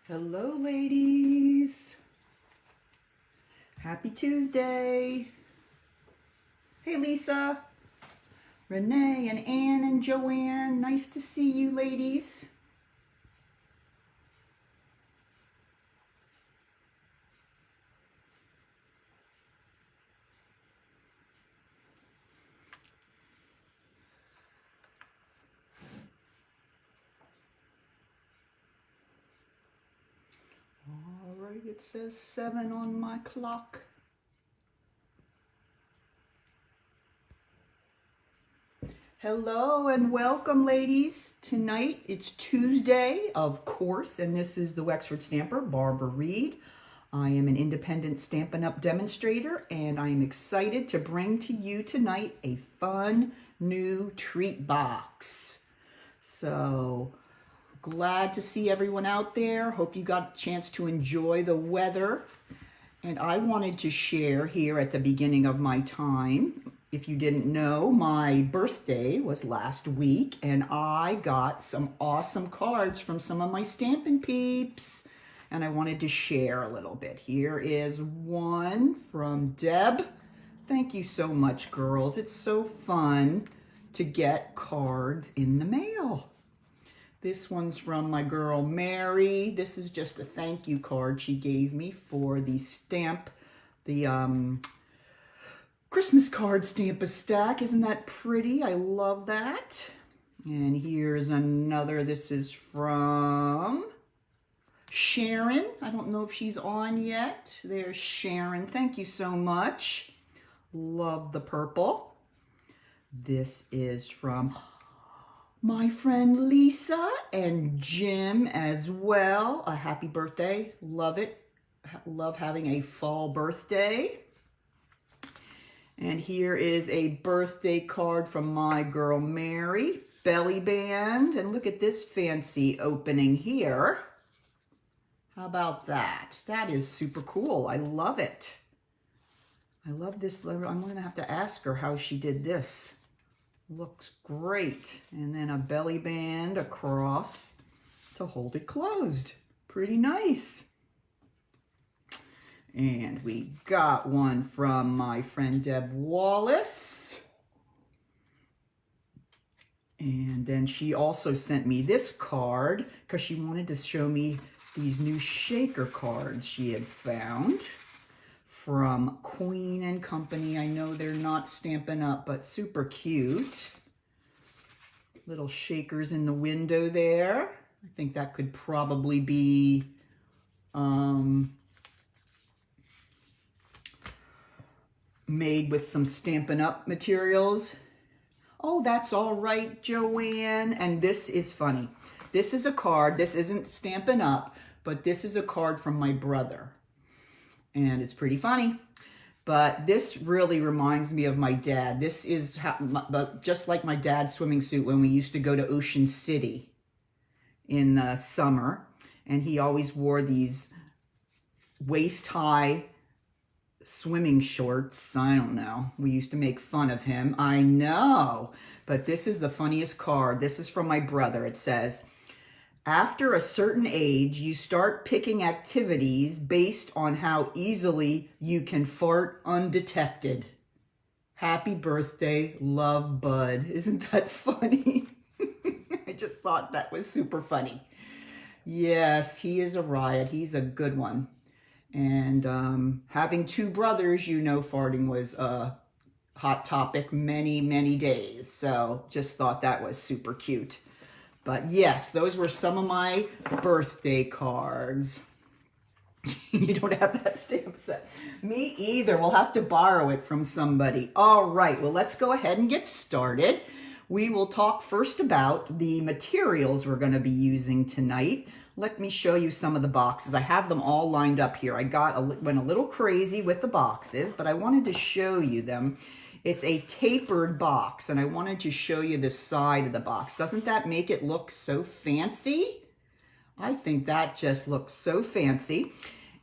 Hello, ladies. Happy Tuesday. Hey, Lisa, Renee, and Ann, and Joanne. Nice to see you, ladies. All right, it says 7 on my clock. Hello and welcome, ladies. Tonight it's Tuesday, of course, and this is the Wexford Stamper, Barbara Reed. I am an independent Stampin' Up! Demonstrator, and I am excited to bring to you tonight a fun new treat box. So glad to see everyone out there. Hope you got a chance to enjoy the weather. And I wanted to share here at the beginning of my time, if you didn't know, my birthday was last week and I got some awesome cards from some of my Stampin' peeps. And I wanted to share a little bit. Here is one from Deb. Thank you so much, girls. It's so fun to get cards in the mail. This one's from my girl Mary. This is just a thank you card she gave me for the Christmas card Stamp-A-Stack. Isn't that pretty? I love that. And here's another. This is from Sharon. I don't know if she's on yet. There's Sharon. Thank you so much. Love the purple. This is from my friend Lisa and Jim as well. A happy birthday. Love it. Love having a fall birthday. And here is a birthday card from my girl Mary. Belly band. And look at this fancy opening here. How about that? That is super cool. I love it. I love this. I'm going to have to ask her how she did this. Looks great. And then a belly band across to hold it closed. Pretty nice. And we got one from my friend Deb Wallace. And then she also sent me this card because she wanted to show me these new shaker cards she had found from Queen and Company. I know they're not Stampin' Up, but super cute. Little shakers in the window there. I think that could probably be made with some Stampin' Up materials. Oh, that's all right, Joanne. And this is funny. This is a card. This isn't Stampin' Up, but this is a card from my brother. And it's pretty funny. But this really reminds me of my dad. This is just like my dad's swimming suit when we used to go to Ocean City in the summer. And he always wore these waist-high swimming shorts. I don't know. We used to make fun of him. I know. But this is the funniest card. This is from my brother. It says, after a certain age, you start picking activities based on how easily you can fart undetected. Happy birthday, love, Bud. Isn't that funny? I just thought that was super funny. Yes, he is a riot. He's a good one. And having two brothers, you know, farting was a hot topic many, many days. So just thought that was super cute. But yes, those were some of my birthday cards. You don't have that stamp set. Me either. We'll have to borrow it from somebody. All right, well, let's go ahead and get started. We will talk first about the materials we're going to be using tonight. Let me show you some of the boxes. I have them all lined up here. I went a little crazy with the boxes, but I wanted to show you them. It's a tapered box, and I wanted to show you the side of the box. Doesn't that make it look so fancy? I think that just looks so fancy.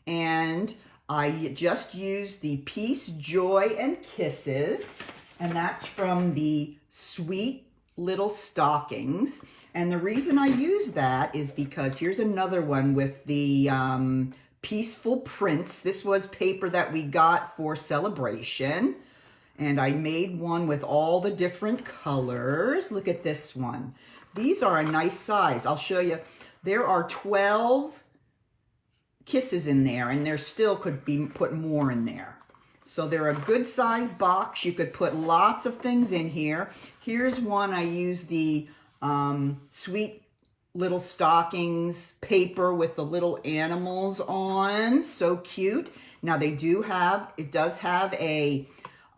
And I just used the Peace, Joy, and Kisses, and that's from the Sweet Little Stockings. And the reason I use that is because here's another one with the peaceful prints. This was paper that we got for celebration. And I made one with all the different colors. Look at this one. These are a nice size. I'll show you. There are 12 kisses in there, and there still could be put more in there. So they're a good size box. You could put lots of things in here. Here's one I used the sweet little stockings paper with the little animals on. So cute. Now it does have a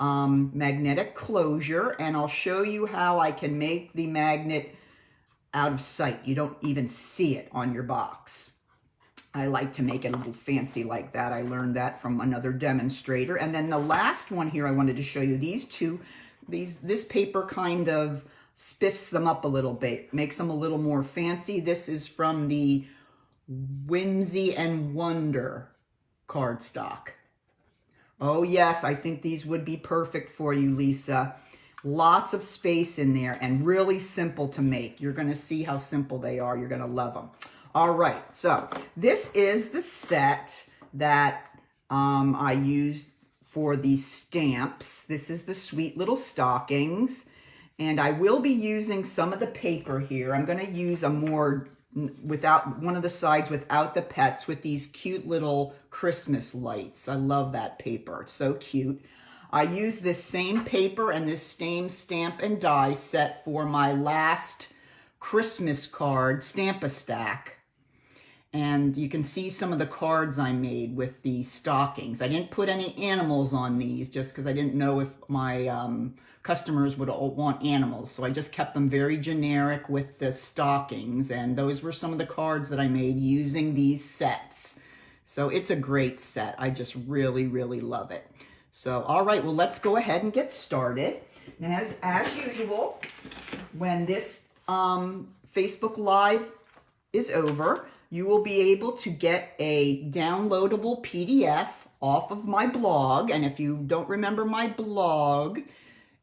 magnetic closure, and I'll show you how I can make the magnet out of sight. You don't even see it on your box. I like to make it a little fancy like that. I learned that from another demonstrator. And then the last one here I wanted to show you, this paper kind of spiffs them up a little bit, makes them a little more fancy. This is from the Whimsy and Wonder cardstock. Oh yes, I think these would be perfect for you, Lisa. Lots of space in there and really simple to make. You're going to see how simple they are. You're going to love them. All right, so this is the set that I used for the stamps. This is the sweet little stockings. And I will be using some of the paper here. I'm going to use a more without one of the sides without the pets with these cute little Christmas lights. I love that paper. It's so cute. I use this same paper and this same stamp and die set for my last Christmas card Stamp-A-Stack. And you can see some of the cards I made with the stockings. I didn't put any animals on these just because I didn't know if my customers would want animals. So I just kept them very generic with the stockings. And those were some of the cards that I made using these sets. So it's a great set. I just really, really love it. So, all right, well, let's go ahead and get started. Now, as usual, when this Facebook Live is over, you will be able to get a downloadable PDF off of my blog. And if you don't remember my blog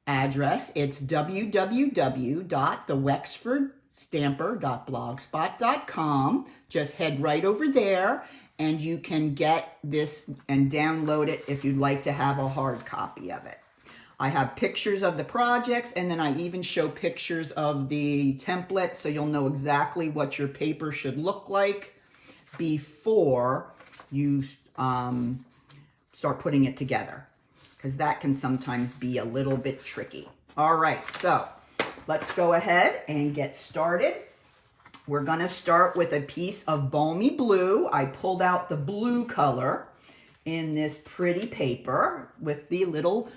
address, it's www.thewexfordstamper.blogspot.com. Just head right over there and you can get this and download it if you'd like to have a hard copy of it. I have pictures of the projects, and then I even show pictures of the template so you'll know exactly what your paper should look like before you start putting it together, because that can sometimes be a little bit tricky. All right, so let's go ahead and get started. We're going to start with a piece of balmy blue. I pulled out the blue color in this pretty paper with the little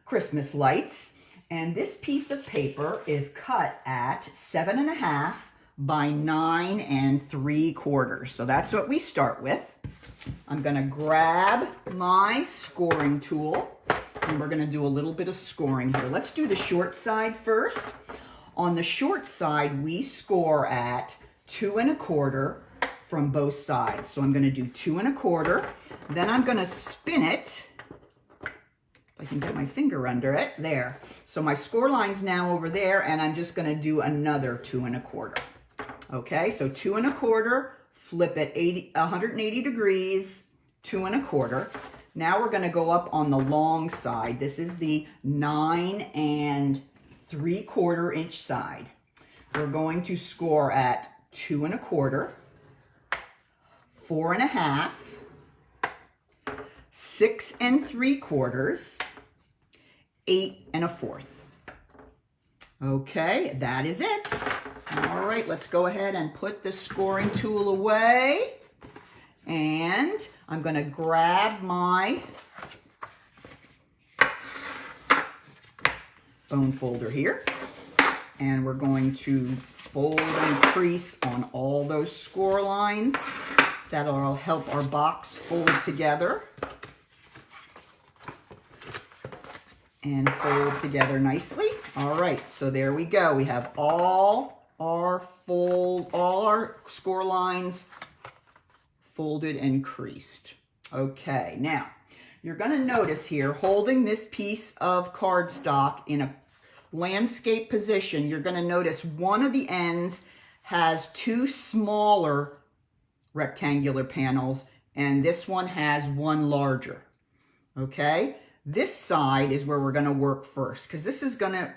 Christmas lights. And this piece of paper is cut at 7.5 by 9 3/4. So that's what we start with. I'm going to grab my scoring tool and we're going to do a little bit of scoring here. Let's do the short side first. On the short side, we score at 2 1/4 from both sides. So I'm going to do 2 1/4. Then I'm going to spin it. If I can get my finger under it. There. So my score line's now over there, and I'm just going to do another 2 1/4. Okay, so 2 1/4, flip it 180 degrees, 2 1/4. Now we're going to go up on the long side. This is the 9 3/4 inch side. We're going to score at 2 1/4, 4 1/2, 6 3/4, 8 1/4. Okay, that is it. All right, let's go ahead and put the scoring tool away. And I'm going to grab my bone folder here. And we're going to fold and crease on all those score lines. That'll help our box fold together. And fold together nicely. All right, so there we go. We have all our score lines folded and creased. Okay, now you're going to notice here, holding this piece of cardstock in a landscape position, you're going to notice one of the ends has two smaller rectangular panels, and this one has one larger. Okay, this side is where we're going to work first, because this is going to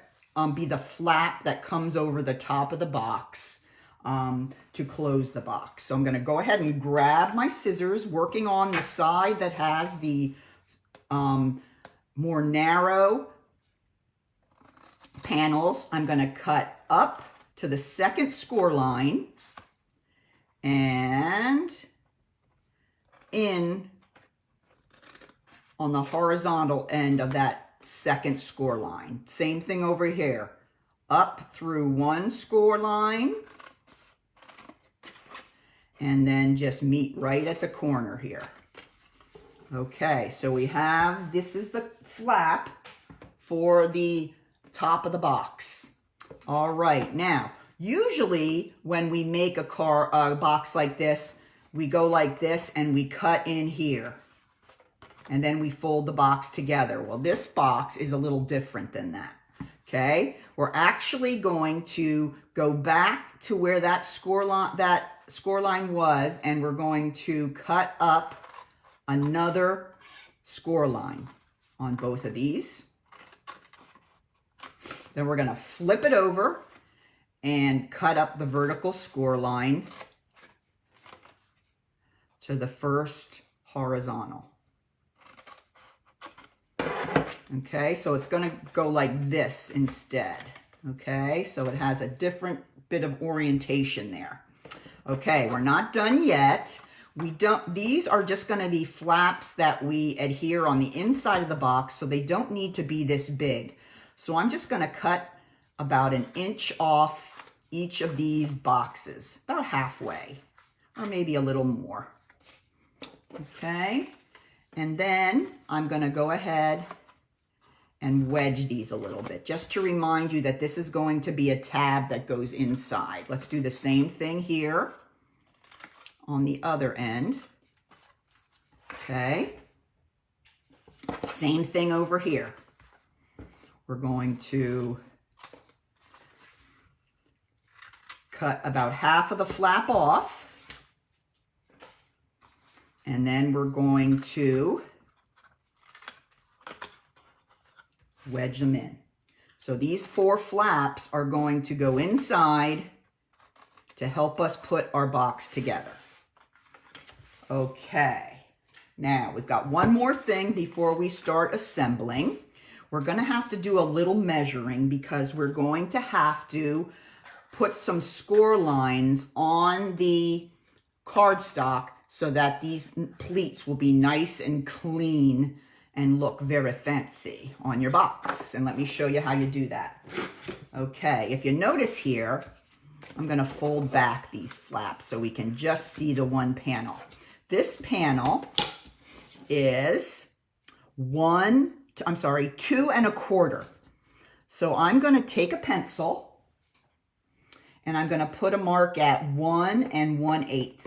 be the flap that comes over the top of the box to close the box. So I'm going to go ahead and grab my scissors, working on the side that has the more narrow panels. I'm going to cut up to the second score line and in on the horizontal end of that second score line. Same thing over here. Up through one score line and then just meet right at the corner here. Okay, so we have, this is the flap for the top of the box. All right, now, usually when we make a box like this, we go like this and we cut in here. And then we fold the box together. Well, this box is a little different than that, okay? We're actually going to go back to where that score line was, and we're going to cut up another score line on both of these. Then we're going to flip it over and cut up the vertical score line to the first horizontal. Okay, so it's going to go like this instead. Okay, so it has a different bit of orientation there. Okay, we're not done yet. These are just going to be flaps that we adhere on the inside of the box, so they don't need to be this big. So I'm just going to cut about 1 inch off each of these boxes, about halfway, or maybe a little more. Okay, and then I'm going to go ahead and wedge these a little bit, just to remind you that this is going to be a tab that goes inside. Let's do the same thing here on the other end. Okay, same thing over here. We're going to cut about half of the flap off, and then we're going to wedge them in. So these 4 flaps are going to go inside to help us put our box together. Okay, now we've got one more thing before we start assembling. We're going to have to do a little measuring, because we're going to have to put some score lines on the cardstock so that these pleats will be nice and clean and look very fancy on your box. And let me show you how you do that. Okay, if you notice here, I'm going to fold back these flaps so we can just see the one panel. This panel is 2 1/4. So I'm going to take a pencil and I'm going to put a mark at 1 1/8.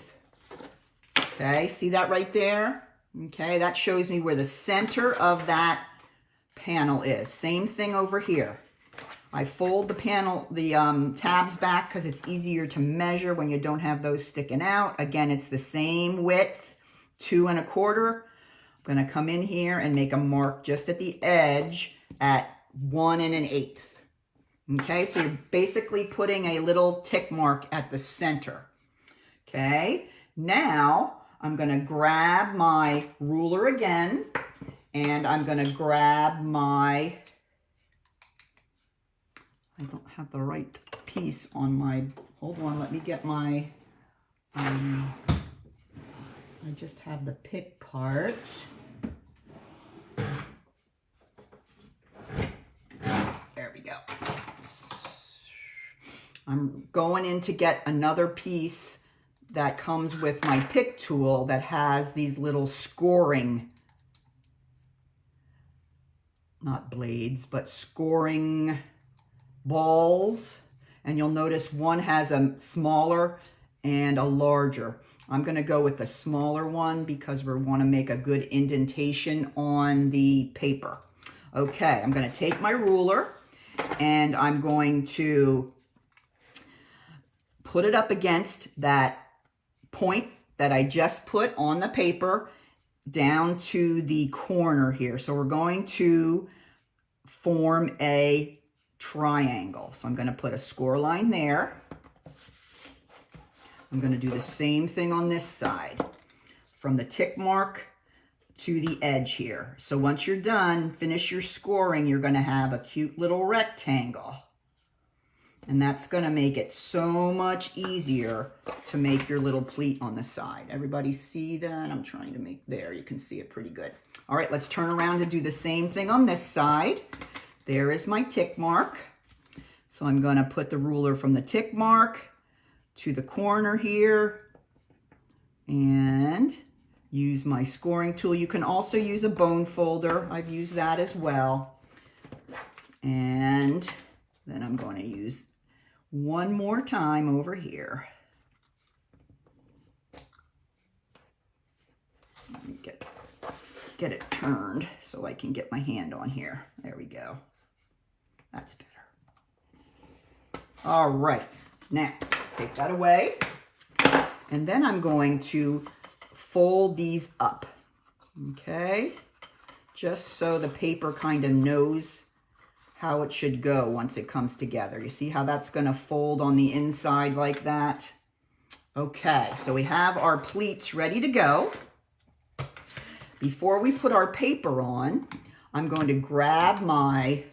Okay, see that right there? Okay, that shows me where the center of that panel is. Same thing over here. I fold the tabs back because it's easier to measure when you don't have those sticking out. Again, it's the same width, 2 1/4. I'm going to come in here and make a mark just at the edge at 1 1/8. Okay, so you're basically putting a little tick mark at the center. Okay, now I'm going to grab my ruler again, and I'm going to grab my, I don't have the right piece on my, hold on, let me get my, I just have the pick part. There we go. I'm going in to get another piece that comes with my pick tool that has these little scoring, not blades, but scoring balls. And you'll notice one has a smaller and a larger. I'm going to go with the smaller one because we want to make a good indentation on the paper. Okay, I'm going to take my ruler and I'm going to put it up against that point that I just put on the paper down to the corner here. So we're going to form a triangle. So I'm going to put a score line there. I'm going to do the same thing on this side from the tick mark to the edge here. So once you're done, finish your scoring, you're going to have a cute little rectangle. And that's going to make it so much easier to make your little pleat on the side. Everybody see that? I'm trying to make, there, you can see it pretty good. All right, let's turn around and do the same thing on this side. There is my tick mark. So I'm going to put the ruler from the tick mark to the corner here and use my scoring tool. You can also use a bone folder. I've used that as well. And then I'm going to use one more time over here. Let me get it turned so I can get my hand on here. There we go. That's better. All right, now take that away. And then I'm going to fold these up, okay? Just so the paper kind of knows how it should go once it comes together. You see how that's gonna fold on the inside like that? Okay, so we have our pleats ready to go. Before we put our paper on, I'm going to grab my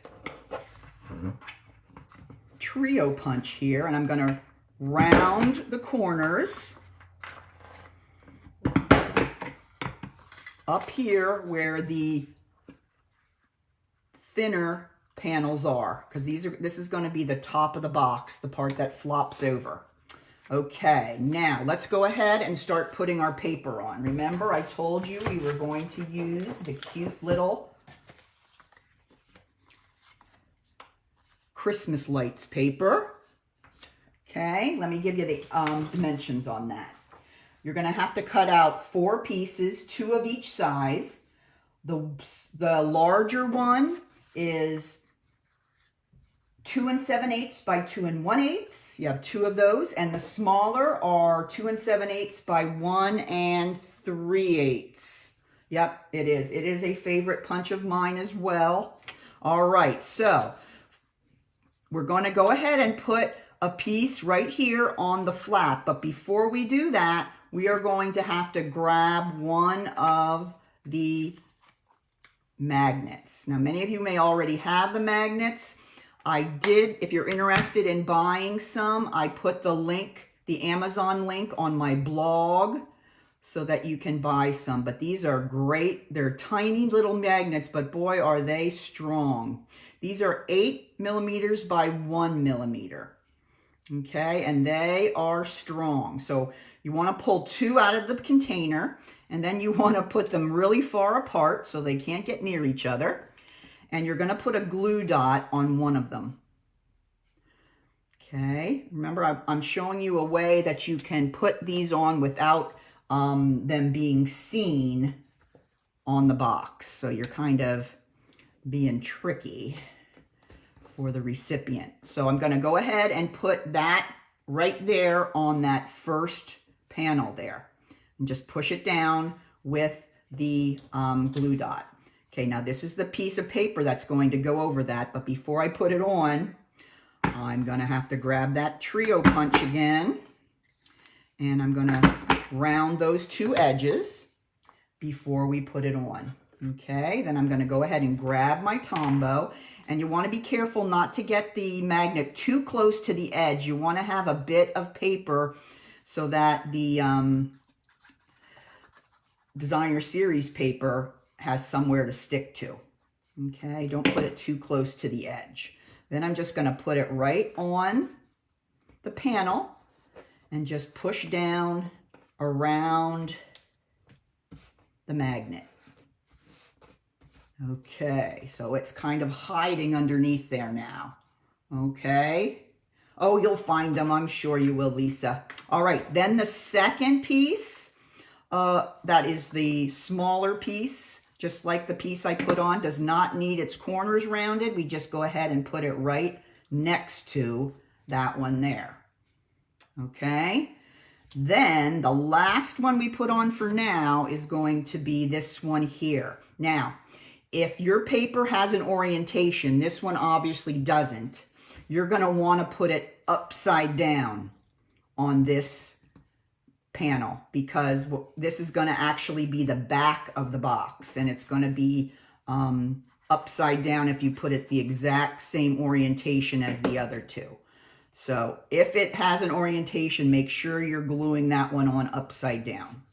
trio punch here and I'm gonna round the corners up here where the thinner panels are, because this is going to be the top of the box, the part that flops over. Okay, now let's go ahead and start putting our paper on. Remember, I told you we were going to use the cute little Christmas lights paper. Okay, let me give you the dimensions on that. You're going to have to cut out 4 pieces, 2 of each size. The larger one is 2 7/8 by 2 1/8. You have 2 of those, and the smaller are 2 7/8 by 1 3/8. Yep, it is. It is a favorite punch of mine as well. All right, so we're going to go ahead and put a piece right here on the flap, but before we do that, we are going to have to grab one of the magnets. Now, many of you may already have the magnets. I did, if you're interested in buying some, I put the link, the Amazon link on my blog so that you can buy some. But these are great. They're tiny little magnets, but boy, are they strong. These are 8 millimeters by 1 millimeter. Okay, and they are strong. So you want to pull 2 out of the container, and then you want to put them really far apart so they can't get near each other. And you're going to put a glue dot on one of them. Okay, remember I'm showing you a way that you can put these on without them being seen on the box. So you're kind of being tricky for the recipient. So I'm going to go ahead and put that right there on that first panel there. And just push it down with the glue dot. Okay, now this is the piece of paper that's going to go over that, but before I put it on, I'm going to have to grab that trio punch again, and I'm going to round those 2 edges before we put it on. Okay, then I'm going to go ahead and grab my Tombow, and you want to be careful not to get the magnet too close to the edge. You want to have a bit of paper so that the designer series paper has somewhere to stick to. Okay, don't put it too close to the edge. Then I'm just going to put it right on the panel and just push down around the magnet. Okay, so it's kind of hiding underneath there now. Okay. Oh, you'll find them. I'm sure you will, Lisa. All right, then the second piece, that is the smaller piece just like the piece I put on does not need its corners rounded. We just go ahead and put it right next to that one there. Okay. Then the last one we put on for now is going to be this one here. Now, if your paper has an orientation, this one obviously doesn't, you're going to want to put it upside down on this panel, because this is going to actually be the back of the box, and it's going to be upside down if you put it the exact same orientation as the other two. So if it has an orientation, make sure you're gluing that one on upside down.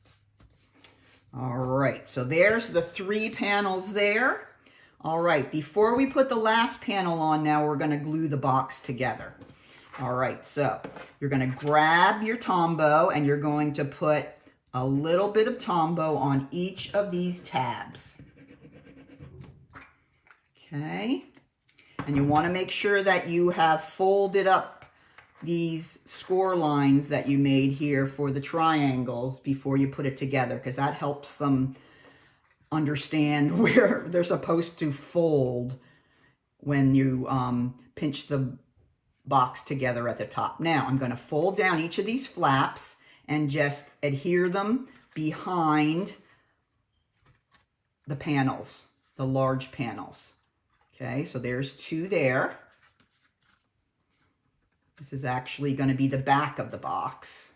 All right, so there's the 3 panels there. All right, before we put the last panel on now, we're going to glue the box together. All right, so you're going to grab your Tombow and you're going to put a little bit of Tombow on each of these tabs. Okay, and you want to make sure that you have folded up these score lines that you made here for the triangles before you put it together, because that helps them understand where they're supposed to fold when you pinch the box together at the top. Now I'm going to fold down each of these flaps and just adhere them behind the panels, the large panels. Okay, so there's 2 there. This is actually going to be the back of the box.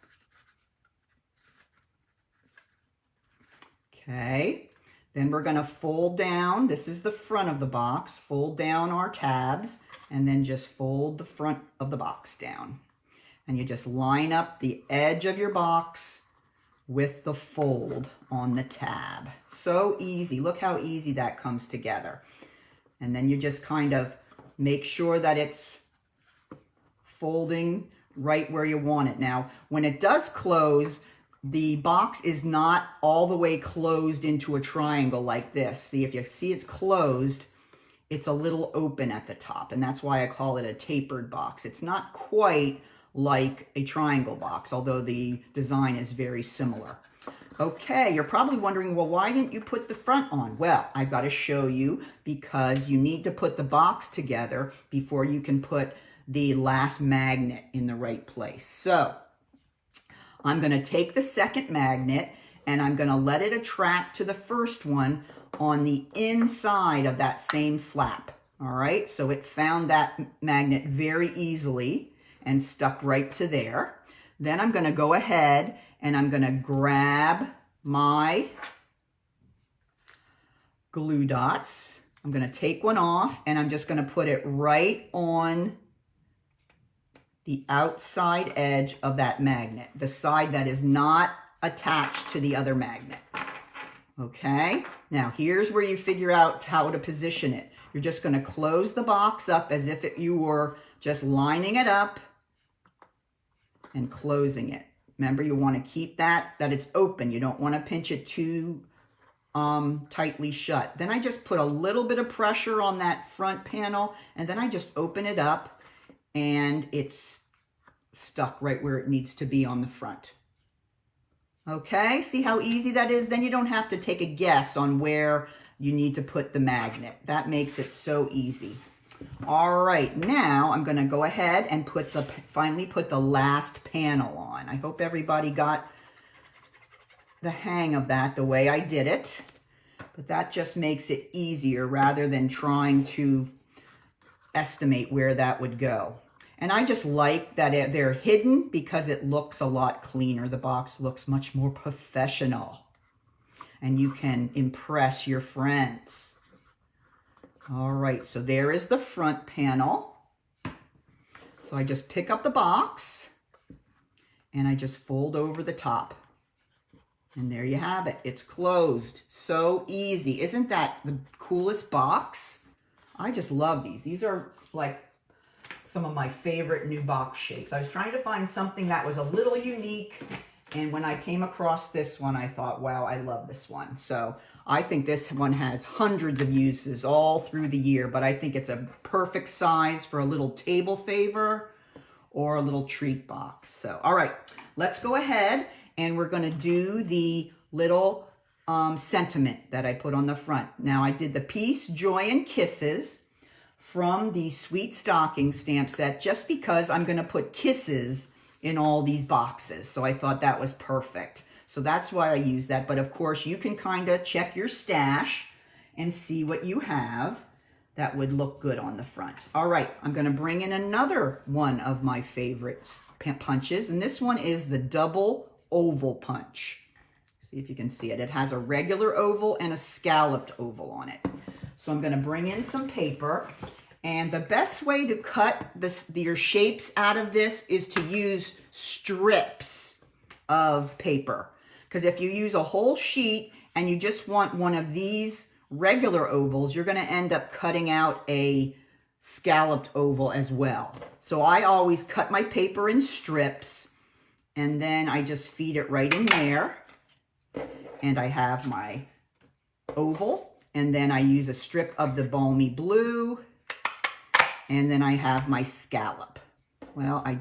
Okay, then we're going to fold down. This is the front of the box. Fold down our tabs and then just fold the front of the box down. And you just line up the edge of your box with the fold on the tab. So easy. Look how easy that comes together. And then you just kind of make sure that it's folding right where you want it. Now, when it does close, the box is not all the way closed into a triangle like this. See, if you see it's closed, it's a little open at the top, and that's why I call it a tapered box. It's not quite like a triangle box, although the design is very similar. Okay, you're probably wondering, well, why didn't you put the front on? Well, I've got to show you, because you need to put the box together before you can put the last magnet in the right place. So I'm going to take the second magnet and I'm going to let it attract to the first one on the inside of that same flap. All right, so it found that magnet very easily and stuck right to there. Then I'm going to go ahead and I'm going to grab my glue dots. I'm going to take one off and I'm just going to put it right on the outside edge of that magnet, the side that is not attached to the other magnet. Okay, now here's where you figure out how to position it. You're just going to close the box up as if you were just lining it up and closing it. Remember, you want to keep that it's open. You don't want to pinch it too tightly shut. Then I just put a little bit of pressure on that front panel, and then I just open it up, and it's stuck right where it needs to be on the front. Okay, see how easy that is? Then you don't have to take a guess on where you need to put the magnet. That makes it so easy. All right, now I'm going to go ahead and finally put the last panel on. I hope everybody got the hang of that the way I did it. But that just makes it easier rather than trying to estimate where that would go. And I just like that they're hidden because it looks a lot cleaner. The box looks much more professional. And you can impress your friends. All right, so there is the front panel. So I just pick up the box and I just fold over the top. And there you have it. It's closed. So easy. Isn't that the coolest box? I just love these. These are like some of my favorite new box shapes. I was trying to find something that was a little unique, and when I came across this one, I thought, wow, I love this one. So I think this one has hundreds of uses all through the year, but I think it's a perfect size for a little table favor or a little treat box. So, all right, let's go ahead and we're gonna do the little sentiment that I put on the front. Now I did the Peace, Joy, and Kisses from the Sweet Stocking stamp set just because I'm going to put kisses in all these boxes. So I thought that was perfect. So that's why I use that. But of course you can kind of check your stash and see what you have that would look good on the front. All right, I'm going to bring in another one of my favorite punches. And this one is the double oval punch. See if you can see it. It has a regular oval and a scalloped oval on it. So I'm going to bring in some paper. And the best way to cut your shapes out of this is to use strips of paper. Because if you use a whole sheet and you just want one of these regular ovals, you're going to end up cutting out a scalloped oval as well. So I always cut my paper in strips and then I just feed it right in there. And I have my oval, and then I use a strip of the balmy blue, and then I have my scallop. Well, I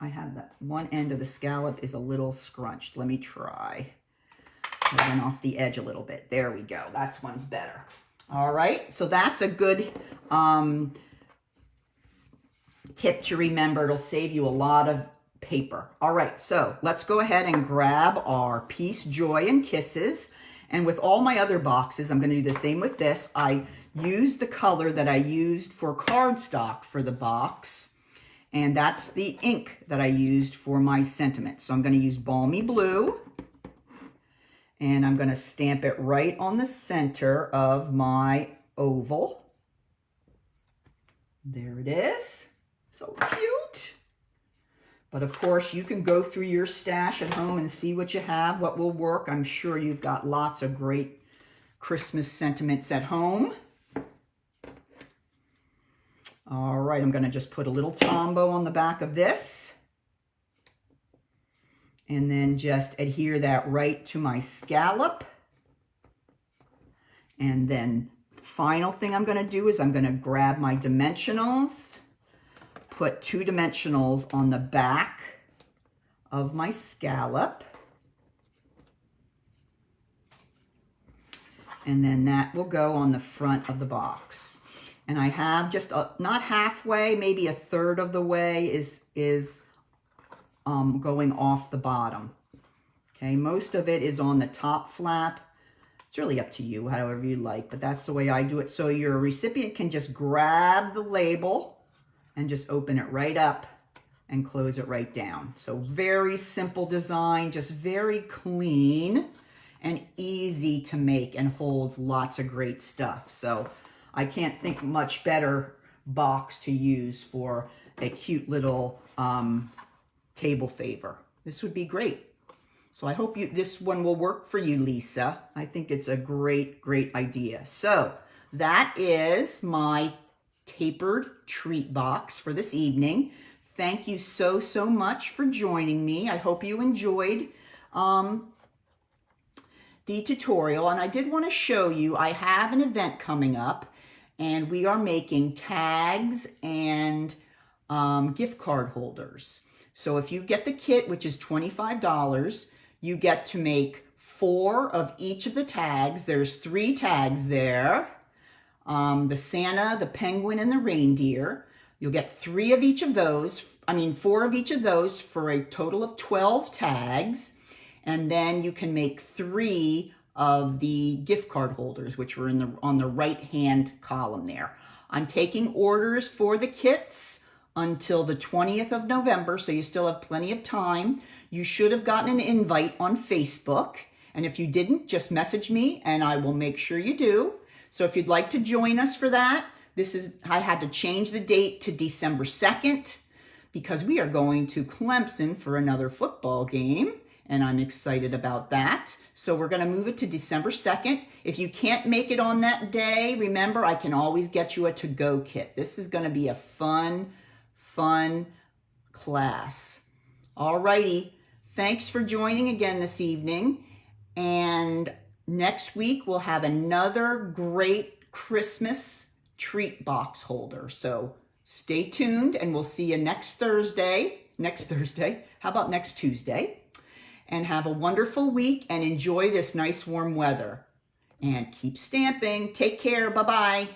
have that one end of the scallop is a little scrunched. Let me try. I went off the edge a little bit. There we go. That one's better. All right, so that's a good tip to remember. It'll save you a lot of paper. All right, so let's go ahead and grab our Peace, Joy, and Kisses. And with all my other boxes, I'm going to do the same with this. I used the color that I used for cardstock for the box, and that's the ink that I used for my sentiment. So I'm going to use Balmy Blue, and I'm going to stamp it right on the center of my oval. There it is. So cute. But of course, you can go through your stash at home and see what you have, what will work. I'm sure you've got lots of great Christmas sentiments at home. All right, I'm going to just put a little Tombow on the back of this. And then just adhere that right to my scallop. And then the final thing I'm going to do is I'm going to grab my dimensionals. Put 2 dimensionals on the back of my scallop. And then that will go on the front of the box. And I have just not halfway, maybe a third of the way is going off the bottom. Okay, most of it is on the top flap. It's really up to you, however you like, but that's the way I do it. So your recipient can just grab the label and just open it right up and close it right down. So very simple design, just very clean and easy to make and holds lots of great stuff. So I can't think much better box to use for a cute little table favor. This would be great. So I hope this one will work for you, Lisa. I think it's a great, great idea. So that is my tapered treat box for this evening. Thank you so, so much for joining me. I hope you enjoyed the tutorial. And I did want to show you, I have an event coming up and we are making tags and gift card holders. So if you get the kit, which is $25, you get to make 4 of each of the tags. There's 3 tags there. The Santa, the penguin, and the reindeer. You'll get 3 of each of those, 4 of each of those for a total of 12 tags. And then you can make 3 of the gift card holders, which were on the right-hand column there. I'm taking orders for the kits until the 20th of November, so you still have plenty of time. You should have gotten an invite on Facebook. And if you didn't, just message me and I will make sure you do. So if you'd like to join us for that, I had to change the date to December 2nd because we are going to Clemson for another football game, and I'm excited about that. So we're going to move it to December 2nd. If you can't make it on that day, remember, I can always get you a to-go kit. This is going to be a fun class. All righty. Thanks for joining again this evening. And next week, we'll have another great Christmas treat box holder. So stay tuned and we'll see you next Thursday. How about next Tuesday? and have a wonderful week and enjoy this nice warm weather. And keep stamping. Take care. Bye-bye.